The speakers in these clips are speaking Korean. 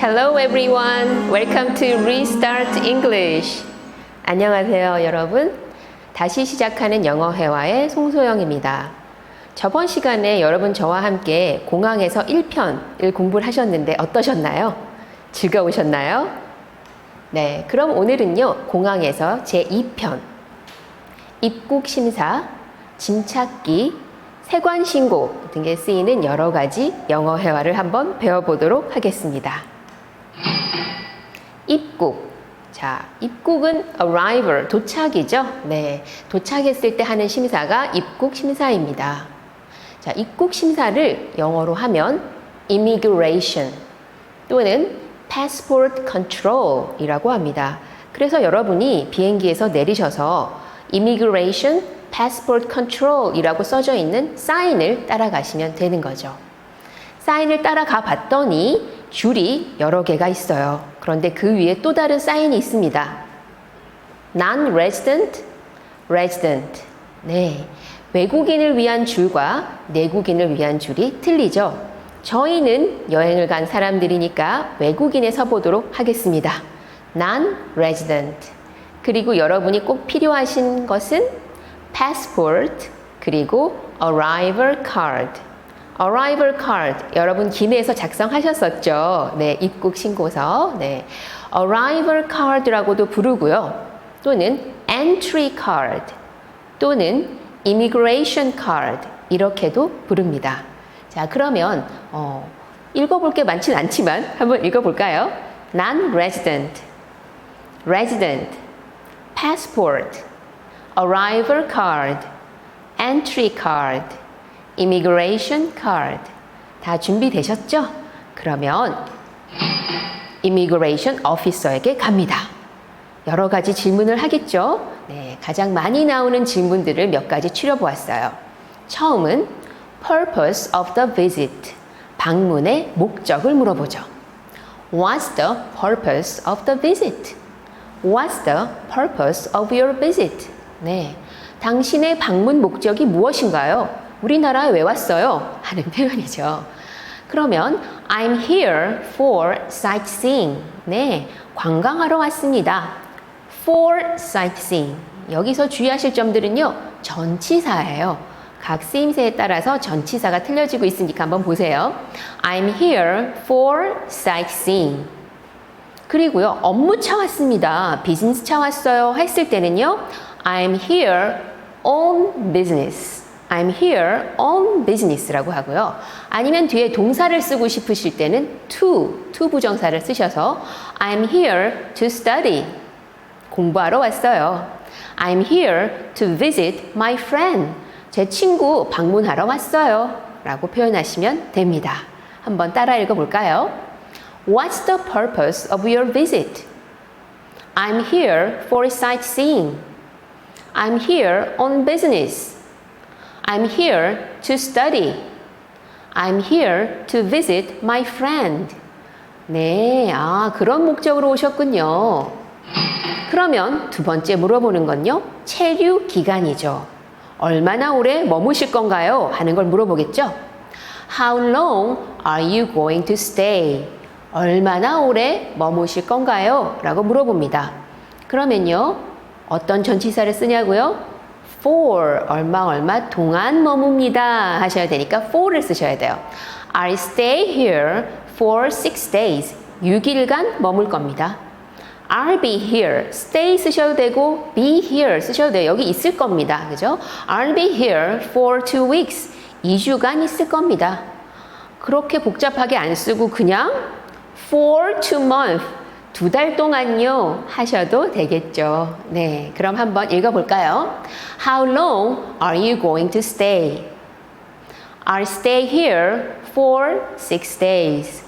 Hello everyone. Welcome to Restart English. 안녕하세요, 여러분. 다시 시작하는 영어 회화의 송소영입니다. 저번 시간에 여러분 저와 함께 공항에서 1편을 공부를 하셨는데 어떠셨나요? 즐거우셨나요? 네, 그럼 오늘은요, 공항에서 제2편 입국 심사, 짐 찾기, 세관 신고 등에 쓰이는 여러 가지 영어 회화를 한번 배워보도록 하겠습니다. 입국. 자, 입국은 arrival, 도착이죠. 네, 도착했을 때 하는 심사가 입국 심사입니다. 자, 입국 심사를 영어로 하면 immigration 또는 passport control 이라고 합니다. 그래서 여러분이 비행기에서 내리셔서 immigration, passport control 이라고 써져 있는 사인을 따라가시면 되는 거죠. 사인을 따라가 봤더니 줄이 여러 개가 있어요. 그런데 그 위에 또 다른 사인이 있습니다. non-resident, resident. 네, 외국인을 위한 줄과 내국인을 위한 줄이 틀리죠. 저희는 여행을 간 사람들이니까 외국인에 서보도록 하겠습니다. non-resident. 그리고 여러분이 꼭 필요하신 것은 passport, 그리고 arrival card. arrival card, 여러분 기내에서 작성하셨었죠? 네, 입국 신고서. 네, arrival card라고도 부르고요. 또는 entry card, 또는 immigration card 이렇게도 부릅니다. 자, 그러면 읽어볼 게 많진 않지만 한번 읽어볼까요? non-resident, resident, passport, arrival card, entry card, immigration card. 다 준비되셨죠? 그러면 immigration officer에게 갑니다. 여러 가지 질문을 하겠죠? 네, 가장 많이 나오는 질문들을 몇 가지 추려보았어요. 처음은 purpose of the visit. 방문의 목적을 물어보죠. What's the purpose of the visit? What's the purpose of your visit? 네, 당신의 방문 목적이 무엇인가요? 우리나라에 왜 왔어요? 하는 표현이죠. 그러면 I'm here for sightseeing. 네, 관광하러 왔습니다. for sightseeing. 여기서 주의하실 점들은요, 전치사예요. 각 쓰임새에 따라서 전치사가 틀려지고 있으니까 한번 보세요. I'm here for sightseeing. 그리고요, 업무차 왔습니다. 비즈니스차 왔어요. 했을 때는요, I'm here on business. I'm here on business라고 하고요. 아니면 뒤에 동사를 쓰고 싶으실 때는 to 부정사를 쓰셔서 I'm here to study. 공부하러 왔어요. I'm here to visit my friend. 제 친구 방문하러 왔어요. 라고 표현하시면 됩니다. 한번 따라 읽어볼까요? What's the purpose of your visit? I'm here for sightseeing. I'm here on business. I'm here to study. I'm here to visit my friend. 네, 그런 목적으로 오셨군요. 그러면 두 번째 물어보는 건요, 체류 기간이죠. 얼마나 오래 머무실 건가요? 하는 걸 물어보겠죠. How long are you going to stay? 얼마나 오래 머무실 건가요? 라고 물어봅니다. 그러면요, 어떤 전치사를 쓰냐고요? for, 얼마 동안 머뭅니다 하셔야 되니까 for를 쓰셔야 돼요. I'll stay here for 6 days. 6일간 머물 겁니다. I'll be here. stay 쓰셔도 되고 be here 쓰셔도 돼요. 여기 있을 겁니다. 그죠? I'll be here for 2 weeks. 2주간 있을 겁니다. 그렇게 복잡하게 안 쓰고 그냥 for 2 months. 2달 동안요 하셔도 되겠죠. 네, 그럼 한번 읽어볼까요? How long are you going to stay? I'll stay here for 6 days.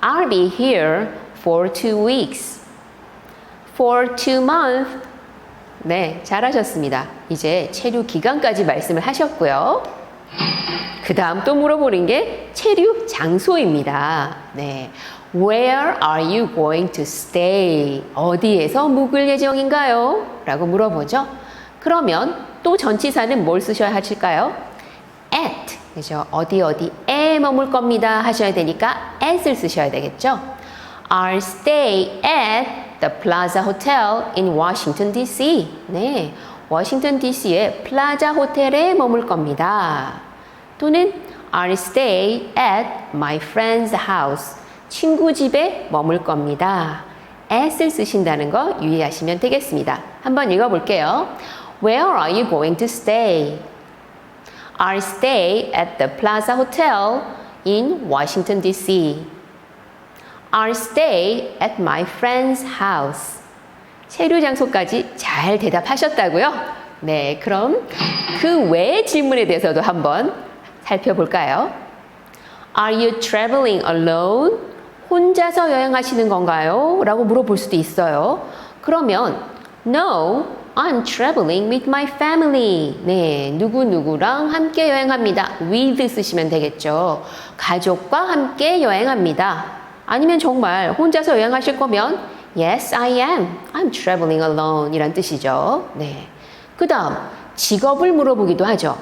I'll be here for 2 weeks. For 2 months. 네, 잘하셨습니다. 이제 체류 기간까지 말씀을 하셨고요. 그 다음 또 물어보는 게 체류 장소입니다. 네. Where are you going to stay? 어디에서 묵을 예정인가요? 라고 물어보죠. 그러면 또 전치사는 뭘 쓰셔야 하실까요? At, 그죠? 어디에 머물 겁니다 하셔야 되니까 at을 쓰셔야 되겠죠. I'll stay at the Plaza Hotel in Washington, D.C. 네, 워싱턴 DC의 플라자 호텔에 머물 겁니다. 또는 I'll stay at my friend's house. 친구 집에 머물 겁니다. at을 쓰신다는 거 유의하시면 되겠습니다. 한번 읽어볼게요. Where are you going to stay? I'll stay at the Plaza Hotel in Washington, D.C. I'll stay at my friend's house. 체류 장소까지 잘 대답하셨다고요? 네, 그럼 그 외의 질문에 대해서도 한번 살펴볼까요? Are you traveling alone? 혼자서 여행하시는 건가요? 라고 물어볼 수도 있어요. 그러면 No, I'm traveling with my family. 네, 누구누구랑 함께 여행합니다. with 쓰시면 되겠죠. 가족과 함께 여행합니다. 아니면 정말 혼자서 여행하실 거면 Yes, I am. I'm traveling alone 이란 뜻이죠. 네. 그 다음 직업을 물어보기도 하죠.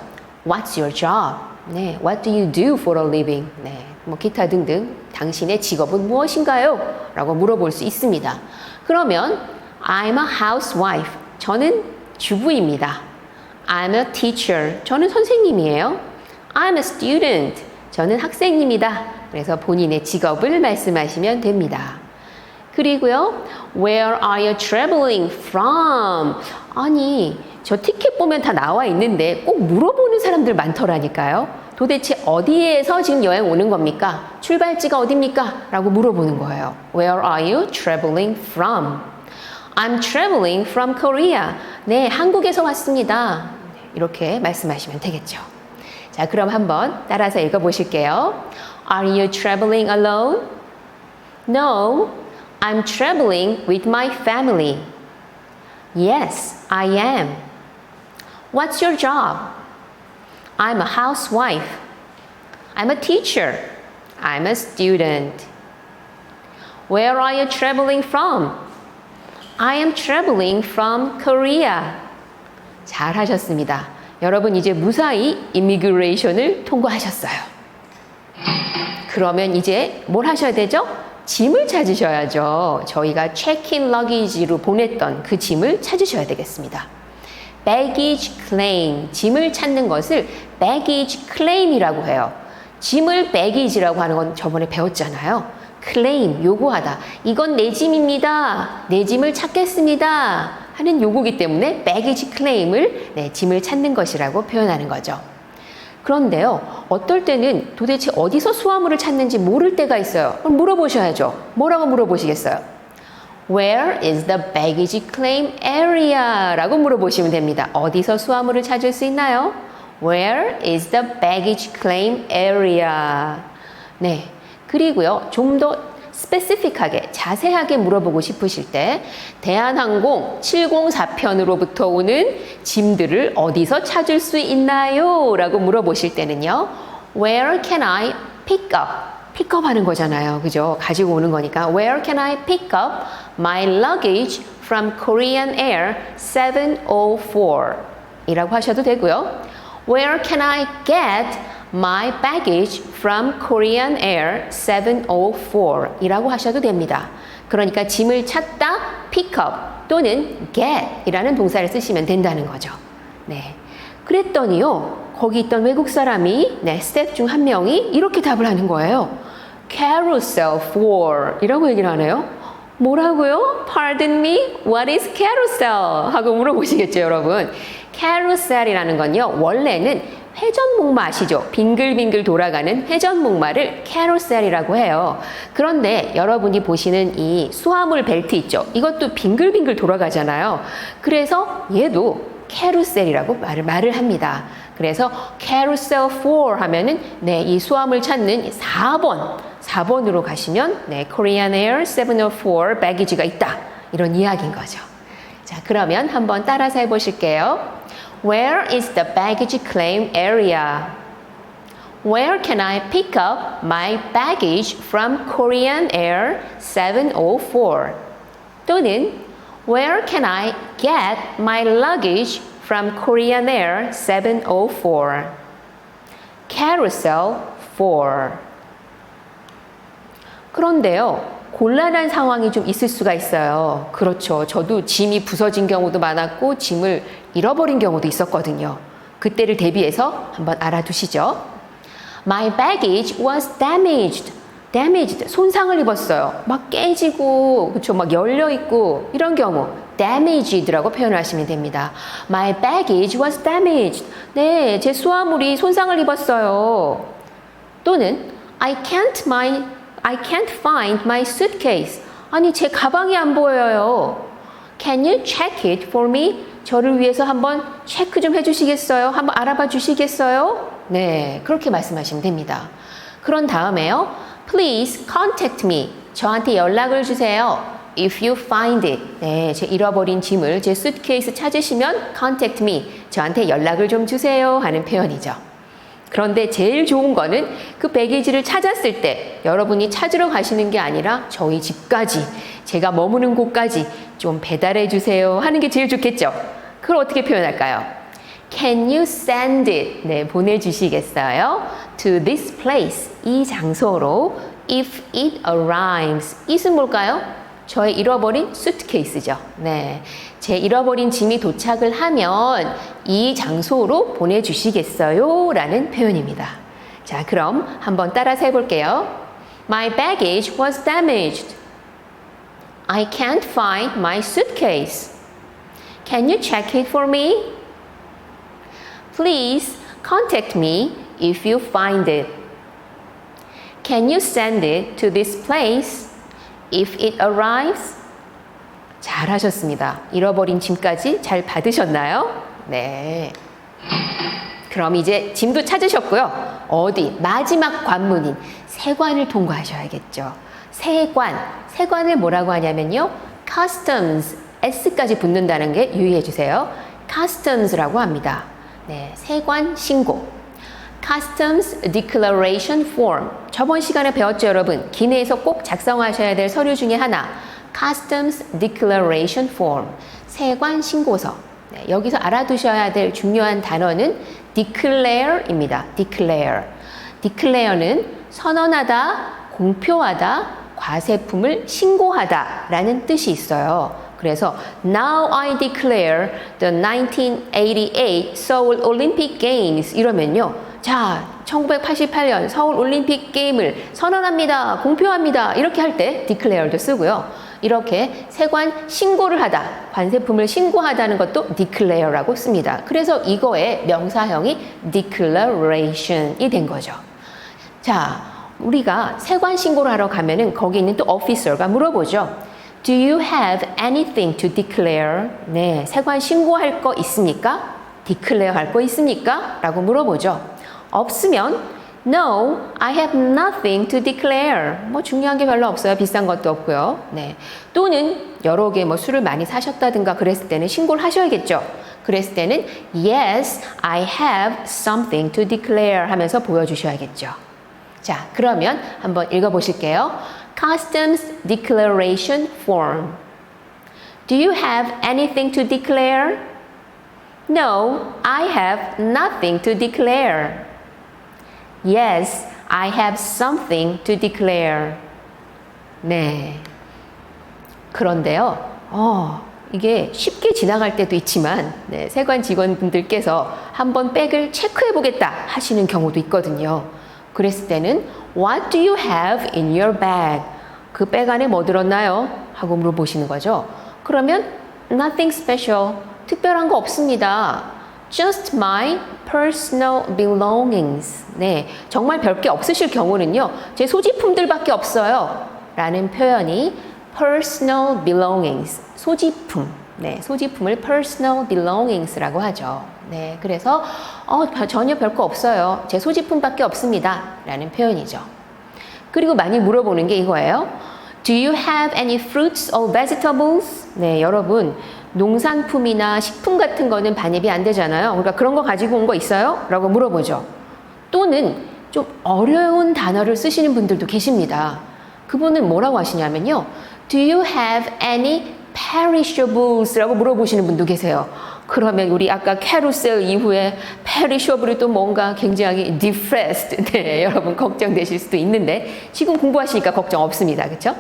What's your job? 네, What do you do for a living? 네, 뭐 기타 등등 당신의 직업은 무엇인가요? 라고 물어볼 수 있습니다. 그러면 I'm a housewife. 저는 주부입니다. I'm a teacher. 저는 선생님이에요. I'm a student. 저는 학생입니다. 그래서 본인의 직업을 말씀하시면 됩니다. 그리고요, Where are you traveling from? 아니, 저 티켓 보면 다 나와 있는데 꼭 물어보는 사람들 많더라니까요. 도대체 어디에서 지금 여행 오는 겁니까? 출발지가 어딥니까? 라고 물어보는 거예요. Where are you traveling from? I'm traveling from Korea. 네, 한국에서 왔습니다. 이렇게 말씀하시면 되겠죠. 자, 그럼 한번 따라서 읽어보실게요. Are you traveling alone? No, I'm traveling with my family. Yes, I am. What's your job? I'm a housewife. I'm a teacher. I'm a student. Where are you traveling from? I am traveling from Korea. 잘 하셨습니다. 여러분 이제 무사히 immigration을 통과하셨어요. 그러면 이제 뭘 하셔야 되죠? 짐을 찾으셔야죠. 저희가 check-in luggage로 보냈던 그 짐을 찾으셔야 되겠습니다. baggage claim, 짐을 찾는 것을 baggage claim이라고 해요. 짐을 baggage라고 하는 건 저번에 배웠잖아요. claim, 요구하다. 이건 내 짐입니다. 내 짐을 찾겠습니다. 하는 요구기 때문에 baggage claim을 짐을 찾는 것이라고 표현하는 거죠. 그런데요, 어떨 때는 도대체 어디서 수화물을 찾는지 모를 때가 있어요. 그럼 물어보셔야죠. 뭐라고 물어보시겠어요? Where is the baggage claim area? 라고 물어보시면 됩니다. 어디서 수화물을 찾을 수 있나요? Where is the baggage claim area? 네. 그리고요, 좀 더 스페시픽하게, 자세하게 물어보고 싶으실 때 대한항공 704편으로부터 오는 짐들을 어디서 찾을 수 있나요? 라고 물어보실 때는요. Where can I pick up? pick up 하는 거잖아요. 그죠? 가지고 오는 거니까 Where can I pick up my luggage from Korean Air 704? 이라고 하셔도 되고요. Where can I get my baggage from Korean Air 704 이라고 하셔도 됩니다. 그러니까 짐을 찾다, pick up 또는 get 이라는 동사를 쓰시면 된다는 거죠. 네. 그랬더니요, 거기 있던 외국 사람이, 스텝 중 한 명이 이렇게 답을 하는 거예요. Carousel 4 이라고 얘기를 하네요. 뭐라고요? Pardon me? What is carousel? 하고 물어보시겠죠, 여러분. carousel이라는 건요, 원래는 회전목마 아시죠? 빙글빙글 돌아가는 회전목마를 캐로셀이라고 해요. 그런데 여러분이 보시는 이 수화물 벨트 있죠? 이것도 빙글빙글 돌아가잖아요. 그래서 얘도 캐루셀이라고 말을 합니다. 그래서 캐루셀 4 하면은 이 수화물 찾는 4번으로 가시면 Korean Air 704 baggage가 있다. 이런 이야기인 거죠. 자, 그러면 한번 따라서 해보실게요. Where is the baggage claim area? Where can I pick up my baggage from Korean Air 704? 또는 Where can I get my luggage from Korean Air 704? Carousel 4. 그런데요, 곤란한 상황이 좀 있을 수가 있어요. 그렇죠. 저도 짐이 부서진 경우도 많았고 짐을 잃어버린 경우도 있었거든요. 그때를 대비해서 한번 알아두시죠. My baggage was damaged. damaged, 손상을 입었어요. 막 깨지고, 그쵸, 막 열려있고, 이런 경우, damaged라고 표현을 하시면 됩니다. My baggage was damaged. 네, 제 수화물이 손상을 입었어요. 또는, I can't find my suitcase. 아니, 제 가방이 안 보여요. Can you check it for me? 저를 위해서 한번 체크 좀 해주시겠어요? 한번 알아봐 주시겠어요? 네, 그렇게 말씀하시면 됩니다. 그런 다음에요. Please contact me. 저한테 연락을 주세요. If you find it. 네, 제 잃어버린 짐을, 제 수트케이스 찾으시면 contact me. 저한테 연락을 좀 주세요 하는 표현이죠. 그런데 제일 좋은 거는 그 배기지를 찾았을 때 여러분이 찾으러 가시는 게 아니라 저희 집까지, 제가 머무는 곳까지 좀 배달해 주세요 하는 게 제일 좋겠죠. 그걸 어떻게 표현할까요? Can you send it? 네, 보내주시겠어요? To this place. 이 장소로. If it arrives. it은 뭘까요? 저의 잃어버린 수트케이스죠. 네, 제 잃어버린 짐이 도착을 하면 이 장소로 보내주시겠어요? 라는 표현입니다. 자, 그럼 한번 따라서 해볼게요. My baggage was damaged. I can't find my suitcase. Can you check it for me? Please contact me if you find it. Can you send it to this place if it arrives? 잘하셨습니다. 잃어버린 짐까지 잘 받으셨나요? 네. 그럼 이제 짐도 찾으셨고요. 어디? 마지막 관문인 세관을 통과하셔야겠죠. 세관을 뭐라고 하냐면요. Customs, S까지 붙는다는 게 유의해 주세요. Customs라고 합니다. 네, 세관 신고. Customs Declaration Form. 저번 시간에 배웠죠, 여러분? 기내에서 꼭 작성하셔야 될 서류 중에 하나. Customs Declaration Form. 세관 신고서. 네, 여기서 알아두셔야 될 중요한 단어는 declare입니다. declare. declare는 선언하다, 공표하다, 과세품을 신고하다 라는 뜻이 있어요. 그래서 Now I declare the 1988 Seoul Olympic Games 이러면요. 자, 1988년 서울 올림픽 게임을 선언합니다. 공표합니다. 이렇게 할 때 declare도 쓰고요. 이렇게 세관 신고를 하다, 관세품을 신고하다는 것도 declare라고 씁니다. 그래서 이거의 명사형이 declaration이 된 거죠. 자, 우리가 세관 신고를 하러 가면은 거기 있는 또 officer가 물어보죠. Do you have anything to declare? 네, 세관 신고할 거 있습니까? declare 할 거 있습니까? 라고 물어보죠. 없으면 No, I have nothing to declare. 뭐 중요한 게 별로 없어요. 비싼 것도 없고요. 네. 또는 여러 개 뭐 술을 많이 사셨다든가 그랬을 때는 신고를 하셔야겠죠. 그랬을 때는 Yes, I have something to declare 하면서 보여주셔야겠죠. 자, 그러면 한번 읽어보실게요. Customs Declaration Form. Do you have anything to declare? No, I have nothing to declare. Yes, I have something to declare. 네. 그런데요, 이게 쉽게 지나갈 때도 있지만, 네, 세관 직원분들께서 한번 백을 체크해 보겠다 하시는 경우도 있거든요. 그랬을 때는 What do you have in your bag? 그 백 안에 뭐 들었나요? 하고 물어보시는 거죠. 그러면 Nothing special. 특별한 거 없습니다. Just my personal belongings. 네, 정말 별게 없으실 경우는요. 제 소지품들밖에 없어요. 라는 표현이 personal belongings. 소지품. 네, 소지품을 personal belongings라고 하죠. 네, 그래서 전혀 별거 없어요. 제 소지품밖에 없습니다. 라는 표현이죠. 그리고 많이 물어보는 게 이거예요. Do you have any fruits or vegetables? 네, 여러분 농산품이나 식품 같은 거는 반입이 안 되잖아요. 그러니까 그런 거 가지고 온 거 있어요? 라고 물어보죠. 또는 좀 어려운 단어를 쓰시는 분들도 계십니다. 그분은 뭐라고 하시냐면요. Do you have any perishables? 라고 물어보시는 분도 계세요. 그러면 우리 아까 캐루셀 이후에 페리셔블이 또 뭔가 굉장히 depressed. 네, 여러분 걱정되실 수도 있는데 지금 공부하시니까 걱정 없습니다. 그렇죠?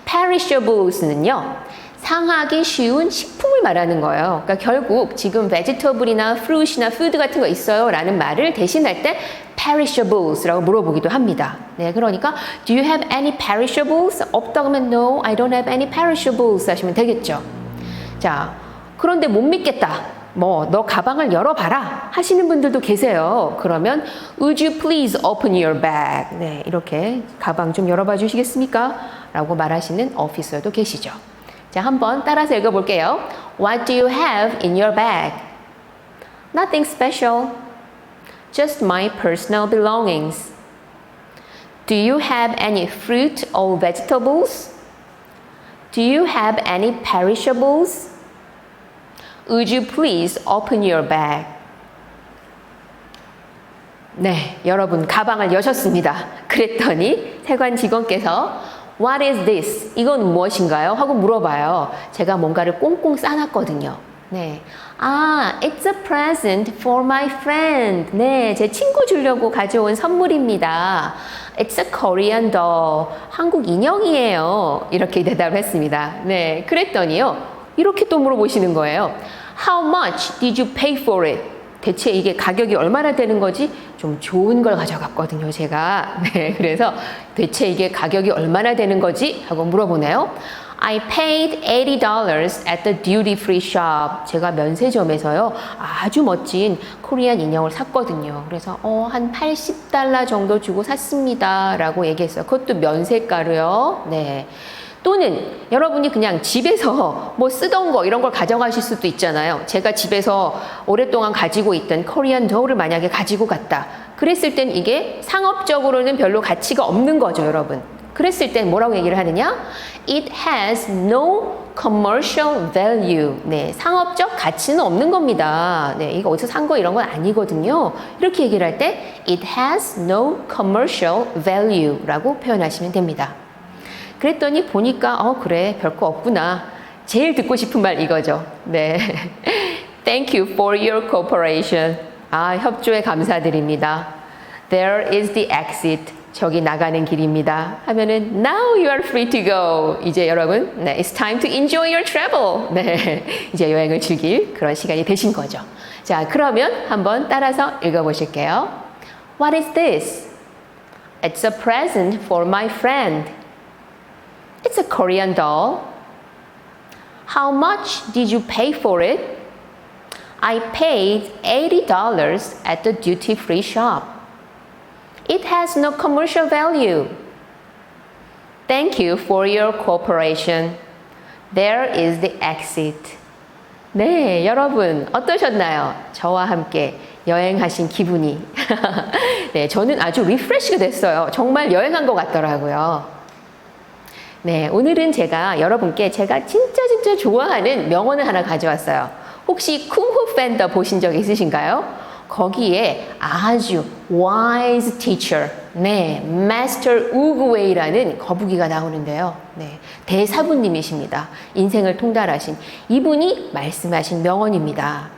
perishables는요. 상하기 쉬운 식품을 말하는 거예요. 그러니까 결국 지금 vegetable이나 fruit이나 food 같은 거 있어요? 라는 말을 대신할 때 perishables라고 물어보기도 합니다. 네, 그러니까 do you have any perishables? 없다 그러면 no, I don't have any perishables 하시면 되겠죠. 자, 그런데 못 믿겠다. 너 가방을 열어봐라 하시는 분들도 계세요. 그러면 would you please open your bag? 네, 이렇게 가방 좀 열어봐 주시겠습니까? 라고 말하시는 오피서도 계시죠. 자, 한번 따라서 읽어볼게요. What do you have in your bag? Nothing special. Just my personal belongings. Do you have any fruit or vegetables? Do you have any perishables? Would you please open your bag? 네, 여러분 가방을 여셨습니다. 그랬더니 세관 직원께서 What is this? 이건 무엇인가요? 하고 물어봐요. 제가 뭔가를 꽁꽁 싸놨거든요. 네. It's a present for my friend. 네, 제 친구 주려고 가져온 선물입니다. It's a Korean doll. 한국 인형이에요. 이렇게 대답을 했습니다. 네, 그랬더니요. 이렇게 또 물어보시는 거예요. How much did you pay for it? 대체 이게 가격이 얼마나 되는 거지? 좀 좋은 걸 가져갔거든요, 제가. 네, 그래서 대체 이게 가격이 얼마나 되는 거지? 하고 물어보네요. I paid $80 at the duty free shop. 제가 면세점에서요, 아주 멋진 코리안 인형을 샀거든요. 그래서 한 $80 정도 주고 샀습니다. 라고 얘기했어요. 그것도 면세가로요. 네. 또는 여러분이 그냥 집에서 뭐 쓰던 거 이런 걸 가져가실 수도 있잖아요. 제가 집에서 오랫동안 가지고 있던 코리안 도우를 만약에 가지고 갔다. 그랬을 땐 이게 상업적으로는 별로 가치가 없는 거죠, 여러분. 그랬을 땐 뭐라고 얘기를 하느냐? It has no commercial value. 네, 상업적 가치는 없는 겁니다. 네, 이거 어디서 산 거 이런 건 아니거든요. 이렇게 얘기를 할 때 It has no commercial value 라고 표현하시면 됩니다. 그랬더니 보니까 그래 별거 없구나. 제일 듣고 싶은 말 이거죠. 네, Thank you for your cooperation. 협조에 감사드립니다. There is the exit. 저기 나가는 길입니다. 하면은 Now you are free to go. 이제 여러분, 네, It's time to enjoy your travel. 네, 이제 여행을 즐길 그런 시간이 되신 거죠. 자, 그러면 한번 따라서 읽어보실게요. What is this? It's a present for my friend. It's a Korean doll. How much did you pay for it? I paid $80 at the duty-free shop. It has no commercial value. Thank you for your cooperation. There is the exit. 네, 여러분 어떠셨나요? 저와 함께 여행하신 기분이. 네, 저는 아주 리프레시가 됐어요. 정말 여행한 것 같더라고요. 네, 오늘은 제가 여러분께 제가 진짜 좋아하는 명언을 하나 가져왔어요. 혹시 쿵후 팬더 보신 적 있으신가요? 거기에 아주 wise teacher, 네, Master 우그웨이라는 거북이가 나오는데요. 네, 대사부님이십니다. 인생을 통달하신 이분이 말씀하신 명언입니다.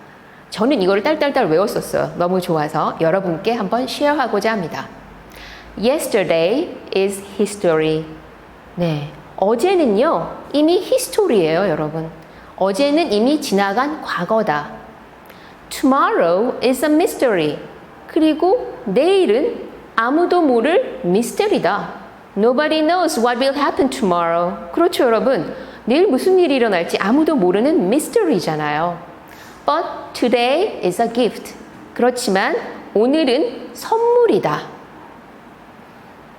저는 이거를 딸딸딸 외웠었어요. 너무 좋아서 여러분께 한번 쉐어하고자 합니다. Yesterday is history. 네, 어제는요 이미 히스토리예요, 여러분. 어제는 이미 지나간 과거다. Tomorrow is a mystery. 그리고 내일은 아무도 모를 미스터리다. Nobody knows what will happen tomorrow. 그렇죠, 여러분. 내일 무슨 일이 일어날지 아무도 모르는 미스터리잖아요. But today is a gift. 그렇지만 오늘은 선물이다.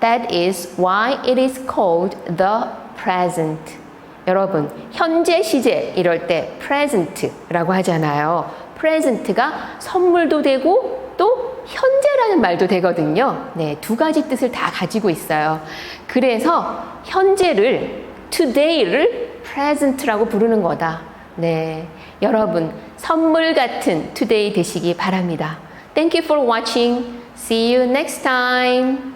That is why it is called the present. 여러분, 현재 시제 이럴 때 present라고 하잖아요. present가 선물도 되고 또 현재라는 말도 되거든요. 네, 두 가지 뜻을 다 가지고 있어요. 그래서 현재를, today를 present라고 부르는 거다. 네, 여러분 선물 같은 today 되시기 바랍니다. Thank you for watching. See you next time.